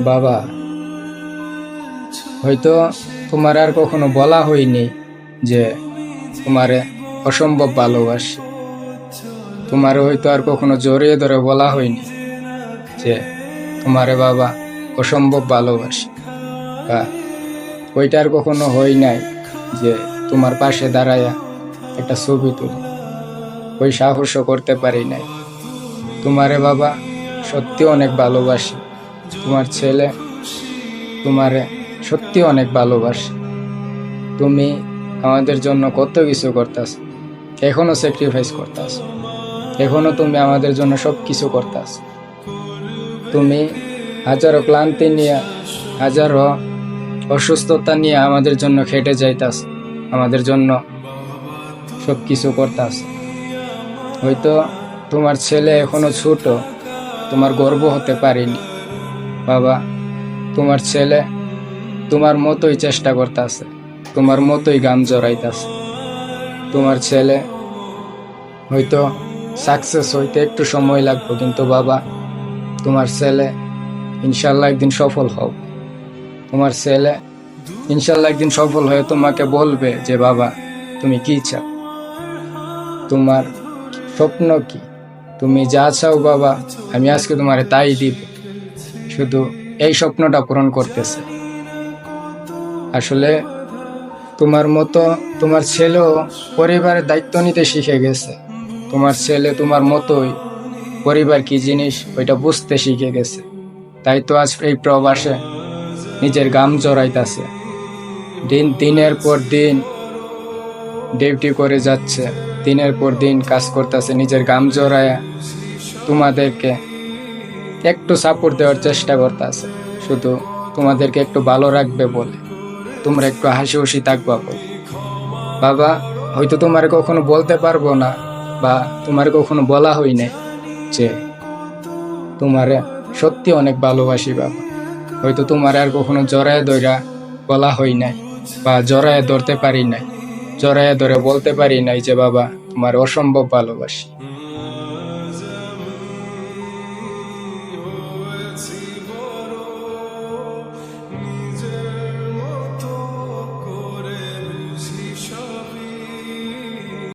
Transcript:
বাবা, হয়তো তোমার আর কখনো বলা হয়নি যে তোমারে অসম্ভব ভালোবাসি। তোমারে হয়তো আর কখনো জড়িয়ে ধরে বলা হয়নি যে তোমারে বাবা অসম্ভব ভালোবাসি, বা ওইটা আর কখনো হয় নাই যে তোমার পাশে দাঁড়ায়া একটা ছবি তুলি। ওই সাহসও করতে পারি নাই। তোমারে বাবা সত্যি অনেক ভালোবাসি। তোমার ছেলে তোমারে সত্যি অনেক ভালোবাসে। তুমি আমাদের জন্য কত কিছু করতেছ, এখনো স্যাক্রিফাইস করতেছ, এখনো তুমি আমাদের জন্য সব কিছু করতেছ। তুমি হাজারো ক্লান্তি নিয়ে, হাজারো অসুস্থতা নিয়ে আমাদের জন্য খেটে যাইতাছ, আমাদের জন্য সব কিছু করতাছ। হয়তো তোমার ছেলে এখনো ছোট, তোমার গর্ব হতে পারিনি বাবা। তোমার ছেলে তোমার মতোই চেষ্টা করতেছে, তোমার মতোই গাম জড়াইতেছে। তোমার ছেলে হয়তো সাকসেস হইতে একটু সময় লাগবে, কিন্তু বাবা তোমার ছেলে ইনশাল্লাহ একদিন সফল হবে। তোমার ছেলে ইনশাল্লাহ একদিন সফল হয়ে তোমাকে বলবে যে বাবা তুমি কি চাও, তোমার স্বপ্ন কি, তুমি যা চাও বাবা আমি আজকে তোমারে তাই দিব। শুধু এই স্বপ্নটা পূরণ করতেছে। আসলে তোমার মতো তোমার ছেলেও পরিবারের দায়িত্ব নিতে শিখে গেছে। তোমার ছেলে তোমার মতোই পরিবার কি জিনিস ওইটা বুঝতে শিখে গেছে। তাই তো আজ এই প্রবাসে নিজের গাম জড়াইতেছে, দিনের পর দিন ডিউটি করে যাচ্ছে, দিনের পর দিন কাজ করতেছে, নিজের গাম জড়ায় তোমাদেরকে একটু সাপোর্ট দেওয়ার চেষ্টা করতেছে, শুধু তোমাদেরকে একটু ভালো রাখবে বলে, তোমরা একটু হাসি খুশি থাকবা বলে। বাবা হয়তো তোমার কখনো বলতে পারবো না, বা তোমার কখনো বলা হয় নাই যে তোমারে সত্যি অনেক ভালোবাসি বাবা। হয়তো তোমার আর কখনো জড়ায় ধরা বলা হয় নাই, বা জড়ায় ধরতে পারি নাই, জড়ায় ধরে বলতে পারি নাই যে বাবা তোমার অসম্ভব ভালোবাসি।